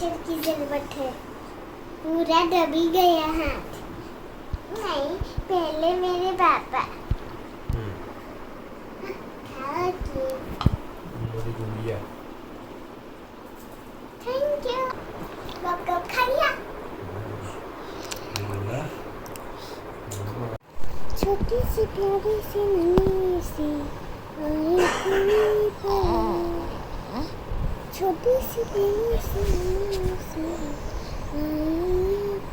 Pressure की जरूरत है। पूरा दबी गया हाथ। नहीं, पहले मेरे पापा। Thank you. कब खाया? छोटी सी प्यारी सी नन्ही सी आई कोई परी। छोटी सी प्यारी सी नन्ही सी आई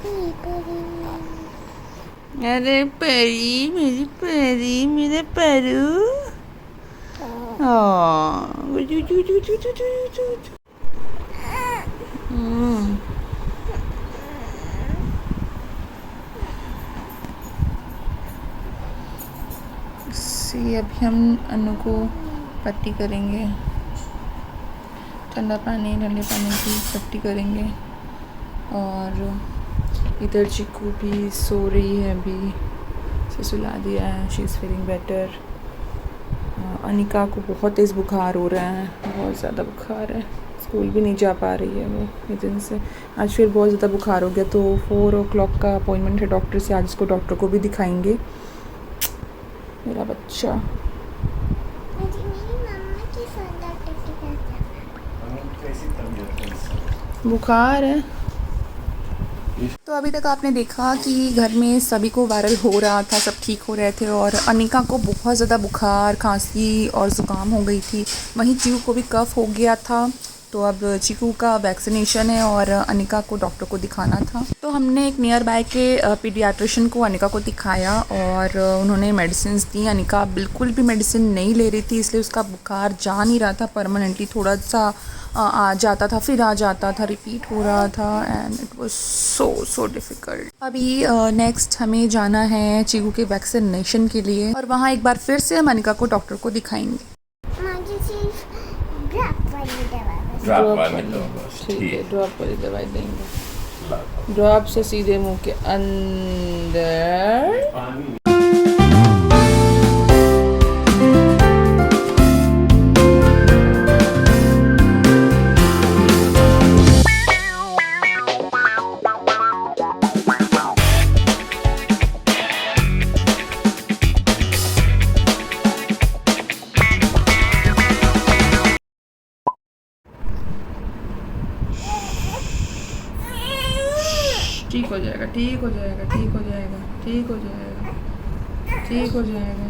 कोई परी। अरे परी, मेरी परी, मेरा परू। अभी हम अनु को पट्टी करेंगे, ठंडा पानी ठंडे पानी की पट्टी करेंगे। और इधर चिक्कू भी सो रही है, अभी से सुला दिया है। She is feeling better. Anika को बहुत तेज़ बुखार हो रहा है, बहुत ज़्यादा बुखार है। स्कूल भी नहीं जा पा रही है वो इस दिन से। आज फिर बहुत ज़्यादा बुखार हो गया, तो 4 o'clock का अपॉइंटमेंट है डॉक्टर से। आज इसको डॉक्टर को भी दिखाएंगे। मेरा बच्चा बुखार है। तो अभी तक आपने देखा कि घर में सभी को वायरल हो रहा था, सब ठीक हो रहे थे, और अनिका को बहुत ज़्यादा बुखार, खांसी और ज़ुकाम हो गई थी। वहीं चीकू को भी कफ़ हो गया था। तो अब चीकू का वैक्सीनेशन है और अनिका को डॉक्टर को दिखाना था। तो हमने एक नियर बाय के पीडियाट्रिशियन को अनिका को दिखाया और उन्होंने मेडिसिन दी। अनिका बिल्कुल भी मेडिसिन नहीं ले रही थी, इसलिए उसका बुखार जा नहीं रहा था परमानेंटली। थोड़ा सा आ जाता था, फिर आ जाता था, रिपीट हो रहा था, and it was so difficult. अभी नेक्स्ट हमें जाना है चीकू के वैक्सीनेशन के लिए, और वहाँ एक बार फिर से हम अनिका को डॉक्टर को दिखाएंगे। ठीक है, ड्रॉप वाली दवाई देंगे। ड्रॉप से सीधे मुंह के अंदर। ठीक हो जाएगा, ठीक हो जाएगा, ठीक हो जाएगा, ठीक हो जाएगा, ठीक हो जाएगा।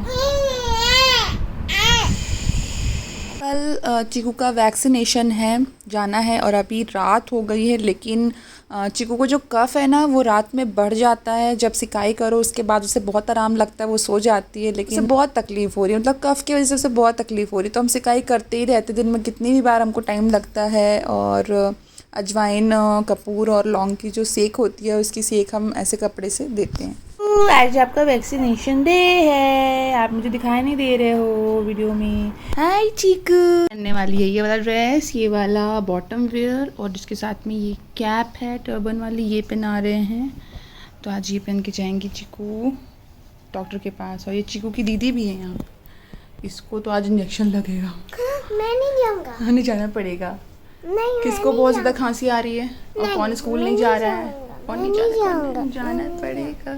कल चीकू का वैक्सीनेशन है, जाना है, और अभी रात हो गई है। लेकिन चीकू को जो कफ़ है ना, वो रात में बढ़ जाता है। जब सिकाई करो उसके बाद उसे बहुत आराम लगता है, वो सो जाती है, लेकिन उसे बहुत तकलीफ़ हो रही है। मतलब कफ़ की वजह से उसे बहुत तकलीफ़ हो रही है। तो हम सिकाई करते ही रहते, दिन में कितनी भी बार हमको टाइम लगता है। और अजवाइन, कपूर और लौंग की जो सेक होती है, उसकी सेक हम ऐसे कपड़े से देते हैं। आज आपका वैक्सीनेशन डे है, आप मुझे दिखाई नहीं दे रहे हो वीडियो में। हाय चीकू। पहनने वाली है ये वाला ड्रेस, ये वाला बॉटम वेयर, और जिसके साथ में ये कैप है टर्बन वाली, ये पहना रहे हैं। तो आज ये पहन के जाएंगी चीकू डॉक्टर के पास। और ये चीकू की दीदी भी है यहाँ, इसको तो आज इंजेक्शन लगेगा। मैं नहीं जाऊँगा। हाँ, नहीं जाना पड़ेगा। नहीं, किसको बहुत ज़्यादा खांसी आ रही है, और कौन स्कूल नहीं जा रहा है, कौन नहीं जाना, जाना पड़ेगा।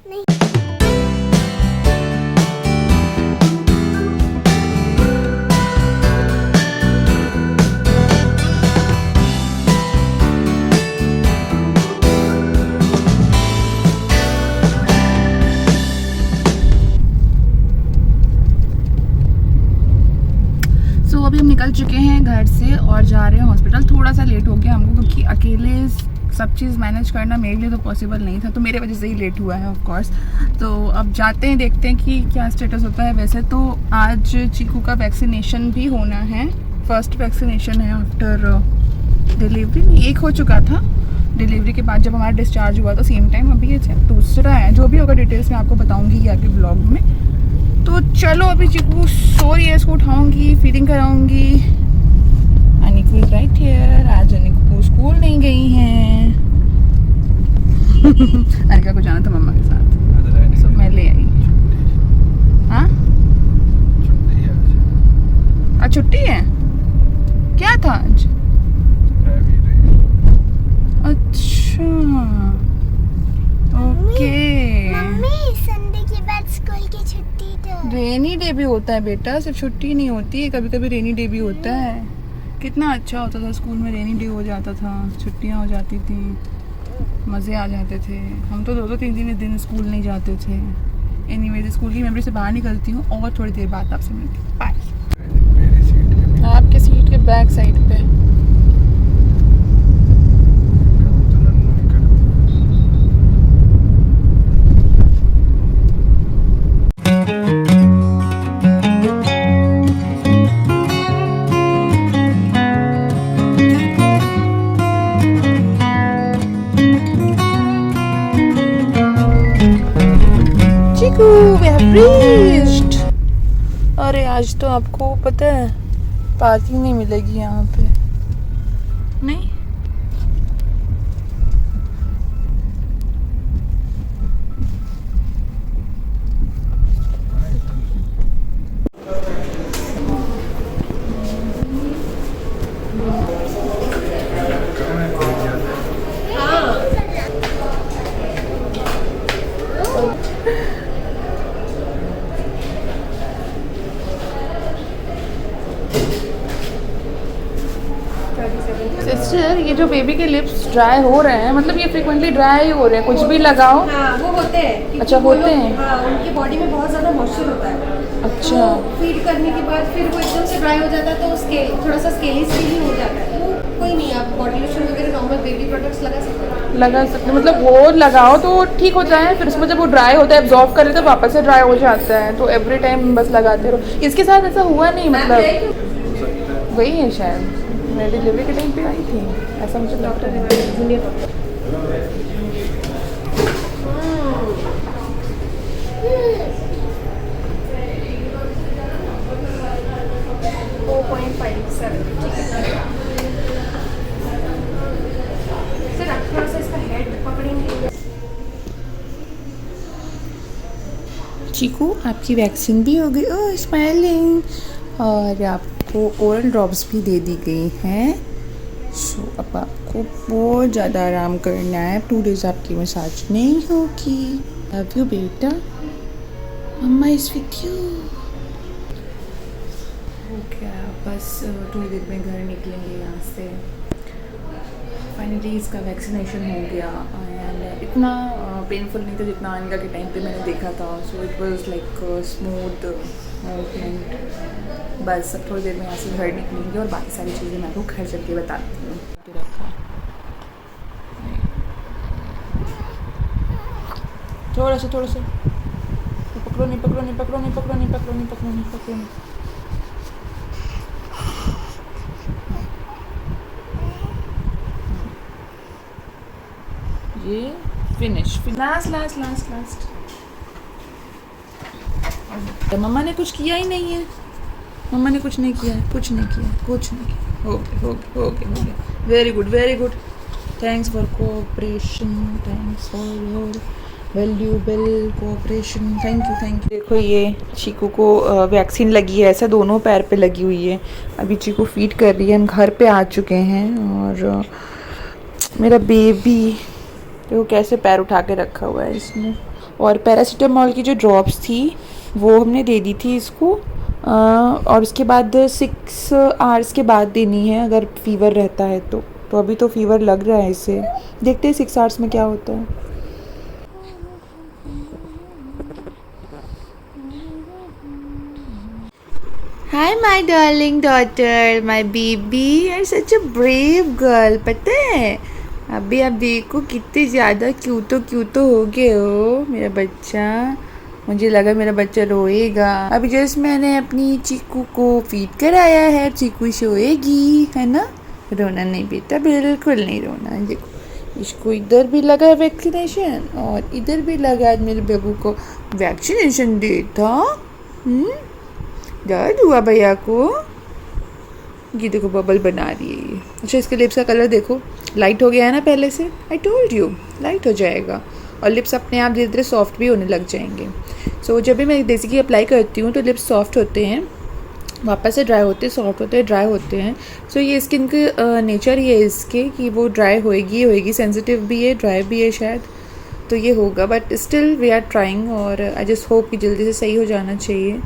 नहीं। अभी हम निकल चुके हैं घर से और जा रहे हैं हॉस्पिटल। थोड़ा सा लेट हो गया हमको, क्योंकि अकेले सब चीज़ मैनेज करना मेरे लिए तो पॉसिबल नहीं था, तो मेरे वजह से ही लेट हुआ है ऑफ कोर्स। तो अब जाते हैं, देखते हैं कि क्या स्टेटस होता है। वैसे तो आज चीकू का वैक्सीनेशन भी होना है, फर्स्ट वैक्सीनेशन है आफ्टर डिलीवरी। एक हो चुका था डिलीवरी के बाद, जब हमारा डिस्चार्ज हुआ तो सेम टाइम। अभी ये दूसरा है, जो भी होगा डिटेल्स मैं आपको बताऊँगी आगे ब्लॉग में। तो चलो, अभी चीकू सो रही है, इसको उठाऊँगी, फीडिंग कराऊँगी। Aniku is right here. आज अनिकू स्कूल नहीं गई हैं। अनिका को जाना था मम्मा के साथ, सो मैं ले आई। हाँ, आज छुट्टी है। क्या था आज? रेनी डे भी होता है बेटा, सिर्फ छुट्टी नहीं होती है, कभी कभी रेनी डे भी होता है। कितना अच्छा होता था स्कूल में, रेनी डे हो जाता था, छुट्टियां हो जाती थी, मज़े आ जाते थे। हम तो 2-3 दिन स्कूल नहीं जाते थे। एनीवेज स्कूल की मेमोरी से बाहर निकलती हूँ और थोड़ी देर बाद आपसे मिलती हूँ। बाय। आपके सीट के बैक साइड पे। Chikoo, we have reached। अरे आज तो आपको पता है पार्किंग नहीं मिलेगी यहाँ पे। नहीं, सिस्टर ये जो बेबी के लिप्स ड्राई हो रहे हैं, मतलब ये फ्रिक्वेंटली ड्राई हो रहे हैं, कुछ भी लगाओ? हाँ वो होते हैं। अच्छा, होते हैं। हाँ, उनकी बॉडी में बहुत ज़्यादा मॉइस्चर होता है। अच्छा। तो फीड करने के बाद फिर वो एकदम से ड्राई हो जाता है, तो स्केल थोड़ा सा स्केली स्केली हो जाता है। तो कोई नहीं, आप बॉडी लोशन वगैरह नॉर्मल बेबी प्रोडक्ट्स लगा सकते हैं। लगा सकते, मतलब वो लगाओ तो ठीक हो जाए, फिर उसमें जब वो ड्राई होता है एब्जॉर्ब कर लेते तो वापस से ड्राई हो जाता है, तो एवरी टाइम बस लगाते रहो। इसके साथ ऐसा हुआ नहीं, मतलब वही है शायद, मैं डिलीवरी के टाइम पे आई थी, ऐसा मुझे लगता है। सर आप थोड़ा सा इसका हेड पकड़ेंगे। चीकू आपकी वैक्सीन भी हो गई, ओह स्माइलिंग, और आपको ओरल ड्रॉप्स भी दे दी गई हैं। सो अब आपको बहुत ज़्यादा आराम करना है, 2 डेज़ आपकी मसाज नहीं होगी। लव यू बेटा, मम्मा इज़ विथ यू। ओके, बस थोड़ी देर में घर निकलेंगे यहाँ से। फाइनली इसका वैक्सीनेशन हो गया एंड इतना पेनफुल नहीं था जितना अनिका के टाइम पे मैंने देखा था। So it was like smooth movement. बस अब थोड़ी देर में यहाँ से घर निकलेंगे और बाकी सारी चीज़ें मैं आपको घर चल के बताती हूँ। थोड़ा सा पकड़ो नहीं, पकड़ो नहीं, पकड़ो नहीं, पकड़ो नहीं, पकड़ो नहीं, पकड़ो नहीं, पकड़ो नहीं। ये फिनिश, लास्ट। तो मम्मा ने कुछ किया ही नहीं है, मम्मा ने कुछ नहीं किया है, कुछ नहीं किया। हो गया। Very good. Thanks for cooperation, thanks for your valuable cooperation, thank you. देखो ये चीकू को वैक्सीन लगी है, ऐसा दोनों पैर पे लगी हुई है। अभी चीकू फीड कर रही है, हम घर पे आ चुके हैं और मेरा बेबी देखो कैसे पैर उठा के रखा हुआ है इसने। और पैरासीटामोल की जो ड्रॉप्स थी वो हमने दे दी थी इसको, और उसके बाद 6 आवर्स के बाद देनी है अगर फीवर रहता है तो। अभी तो फीवर लग रहा है इसे, देखते हैं 6 आवर्स में क्या होता है। Hi my darling daughter, my baby, you're such a brave girl। पता है अभी आप देखो कितने ज़्यादा क्यूट हो गए हो मेरा बच्चा। मुझे लगा मेरा बच्चा रोएगा। अभी जस्ट मैंने अपनी चीकू को फीड कराया है, चीकू सोएगी, है ना। रोना नहीं बेटा, बिल्कुल नहीं रोना। देखो इसको इधर भी लगा वैक्सीनेशन और इधर भी लगा। आज मेरे बेबू को वैक्सीनेशन डे था। दर्द हुआ भैया को। ये देखो बबल बना रही है ये। अच्छा इसके लिप्स का कलर देखो, लाइट हो गया है ना पहले से। आई टोल्ड यू लाइट हो जाएगा और लिप्स अपने आप धीरे धीरे सॉफ्ट भी होने लग जाएंगे। सो जब भी मैं देसी घी अप्लाई करती हूँ तो लिप्स सॉफ्ट होते हैं, वापस से ड्राई होते हैं, सॉफ्ट होते हैं, ड्राई होते हैं। सो ये स्किन के नेचर ही है इसके कि वो ड्राई होएगी। सेंसिटिव भी है, ड्राई भी है शायद। तो ये होगा, but still we are trying और आई जस्ट होप कि जल्दी से सही हो जाना चाहिए।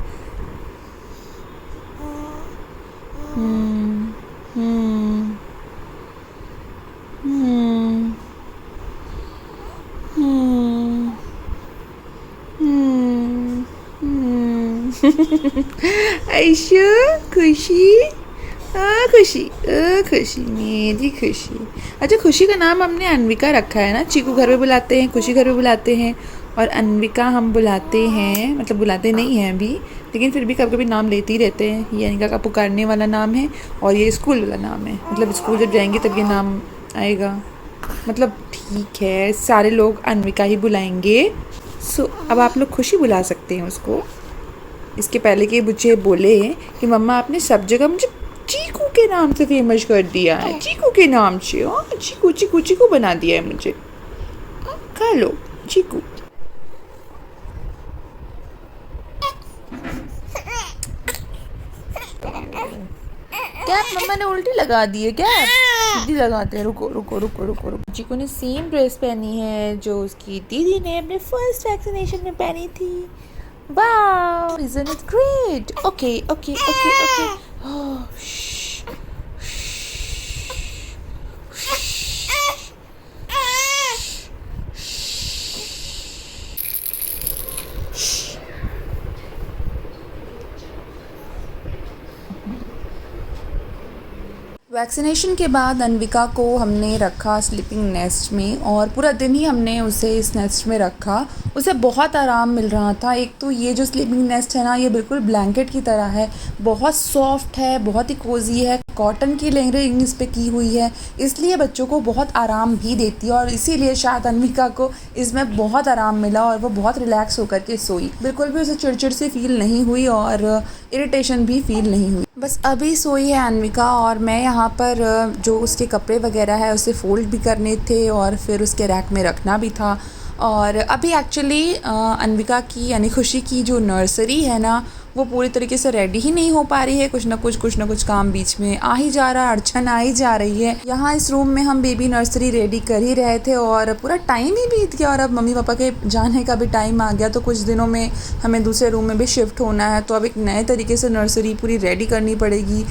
हम्म हम्म हम्म हम्म आयशा खुशी, खुशी, खुशी मेरी खुशी। अच्छा, खुशी का नाम हमने अन्विका रखा है ना। चीकू घर पे बुलाते हैं, खुशी घर पे बुलाते हैं, और अन्विका हम बुलाते हैं, मतलब बुलाते नहीं हैं अभी, लेकिन फिर भी कभी कभी नाम लेते ही रहते हैं। ये अन्विका का पुकारने वाला नाम है और ये स्कूल वाला नाम है, मतलब स्कूल जब जाएंगे तब ये नाम आएगा। मतलब ठीक है, सारे लोग अन्विका ही बुलाएंगे। अब आप लोग खुशी बुला सकते हैं उसको। इसके पहले कि मुझे बोले कि मम्मा आपने सब जगह मुझे चीकू के नाम से फेमस कर दिया है, चीकू के नाम से। चीकू चीकू चीकू बना दिया है मुझे। खा लो चीकू। क्या मम्मा ने उल्टी लगा दी है? क्या सीधी लगाते हैं? रुको रुको रुको रुको रुको। चीकू ने सेम ड्रेस पहनी है जो उसकी दीदी ने अपने फर्स्ट वैक्सीनेशन में पहनी थी। Wow, isn't it great? Okay, okay, okay, okay. Oh, shh, vaccination के बाद अन्विका को हमने रखा स्लीपिंग नेस्ट में और पूरा दिन ही हमने उसे इस नेस्ट में रखा। उसे बहुत आराम मिल रहा था। एक तो ये जो स्लीपिंग नेस्ट है ना, ये बिल्कुल ब्लैंकेट की तरह है, बहुत सॉफ्ट है, बहुत ही कोजी है, कॉटन की लेयरिंग इस पे की हुई है, इसलिए बच्चों को बहुत आराम भी देती है और इसीलिए शायद अन्विका को इसमें बहुत आराम मिला और वो बहुत रिलैक्स होकर के सोई। बिल्कुल भी उसे चिड़चिड़ से फील नहीं हुई और इरिटेशन भी फील नहीं हुई। बस अभी सोई है अन्विका और मैं यहाँ पर जो उसके कपड़े वगैरह है उसे फ़ोल्ड भी करने थे और फिर उसके रैक में रखना भी था। और अभी एक्चुअली अन्विका की यानी खुशी की जो नर्सरी है ना, वो पूरी तरीके से रेडी ही नहीं हो पा रही है। कुछ ना कुछ काम बीच में आ ही जा रहा है, अड़चन आ ही जा रही है। यहाँ इस रूम में हम बेबी नर्सरी रेडी कर ही रहे थे और पूरा टाइम ही बीत गया और अब मम्मी पापा के जाने का भी टाइम आ गया। तो कुछ दिनों में हमें दूसरे रूम में भी शिफ्ट होना है, तो अब एक नए तरीके से नर्सरी पूरी रेडी करनी पड़ेगी।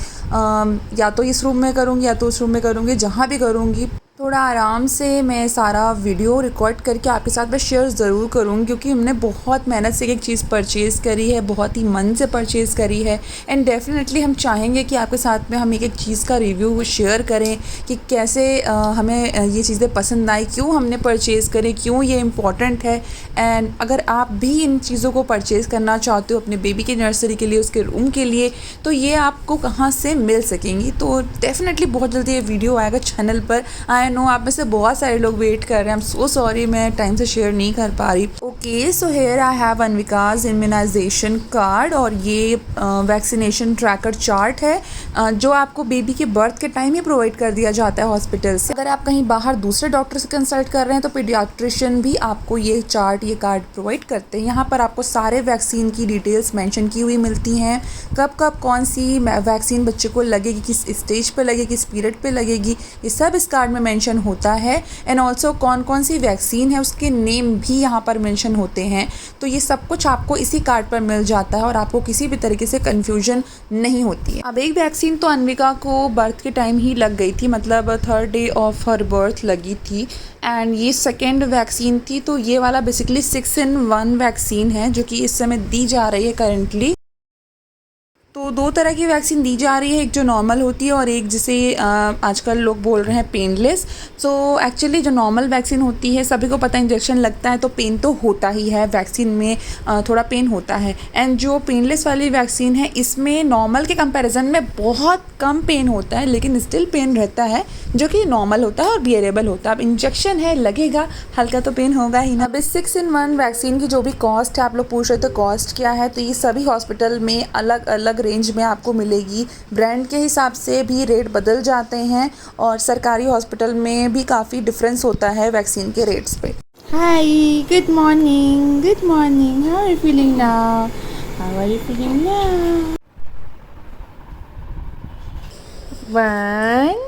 या तो इस रूम में करूँगी या तो उस रूम में करूँगी, जहाँ भी करूँगी थोड़ा आराम से मैं सारा वीडियो रिकॉर्ड करके आपके साथ मैं शेयर ज़रूर करूँगी, क्योंकि हमने बहुत मेहनत से एक चीज़ परचेज़ करी है, बहुत ही मन से परचेज़ करी है। एंड डेफिनेटली हम चाहेंगे कि आपके साथ में हम एक चीज़ का रिव्यू शेयर करें कि कैसे हमें ये चीज़ें पसंद आई, क्यों हमने परचेज़ करें, क्यों ये इम्पॉर्टेंट है। एंड अगर आप भी इन चीज़ों को परचेज़ करना चाहते हो अपने बेबी की नर्सरी के लिए, उसके रूम के लिए, तो ये आपको कहाँ से मिल सकेंगी। तो डेफिनेटली बहुत जल्दी ये वीडियो आएगा चैनल पर। आई नो आप में से बहुत सारे लोग वेट कर रहे हैं। आई एम सो सॉरी, मैं टाइम से शेयर नहीं कर पा रही। Okay, so here I have Anvika's immunisation card और ये वैक्सीनेशन ट्रैकर चार्ट है जो आपको बेबी के बर्थ के टाइम ही प्रोवाइड कर दिया जाता है हॉस्पिटल से। अगर आप कहीं बाहर दूसरे डॉक्टर से कंसल्ट कर रहे हैं तो पीडियाट्रिशियन भी आपको ये कार्ड प्रोवाइड करते हैं। यहाँ पर आपको सारे वैक्सीन की डिटेल्स मेंशन की हुई मिलती हैं, कब कब कौन सी वैक्सीन बच्चे को लगेगी, किस स्टेज पे लगेगी, किस पीरियड पे लगेगी, ये सब इस कार्ड में मेंशन होता है। एंड ऑल्सो कौन कौन सी वैक्सीन है उसके नेम भी यहाँ पर मेंशन होते हैं। तो ये सब कुछ आपको इसी कार्ड पर मिल जाता है और आपको किसी भी तरीके से कंफ्यूजन नहीं होती है। अब एक वैक्सीन तो अन्विका को बर्थ के टाइम ही लग गई थी, मतलब 3rd day of her birth लगी थी। एंड ये सेकेंड वैक्सीन थी, तो ये वाला बेसिकली 6-in-1 वैक्सीन है जो कि इस समय दी जा रही है करेंटली। तो 2 तरह की वैक्सीन दी जा रही है, एक जो नॉर्मल होती है और एक जिसे आजकल लोग बोल रहे हैं पेनलेस। सो एक्चुअली जो नॉर्मल वैक्सीन होती है, सभी को पता है इंजेक्शन लगता है तो पेन तो होता ही है, वैक्सीन में थोड़ा पेन होता है। एंड जो पेनलेस वाली वैक्सीन है, इसमें नॉर्मल के कंपैरिजन में बहुत कम पेन होता है, लेकिन स्टिल पेन रहता है जो कि नॉर्मल होता है और बियरेबल होता है। अब इंजेक्शन है, लगेगा, हल्का तो पेन होगा ही ना। अब इस 6-in-1 वैक्सीन की जो भी कॉस्ट है, आप लोग पूछ रहे थे कॉस्ट क्या है, तो ये सभी हॉस्पिटल में अलग अलग रेंज में आपको मिलेगी। ब्रांड के हिसाब से भी रेट बदल जाते हैं और सरकारी हॉस्पिटल में भी काफ़ी डिफरेंस होता है वैक्सीन के रेट्स पे। Hi, good morning, good morning, how are you feeling now, how are you feeling now. 1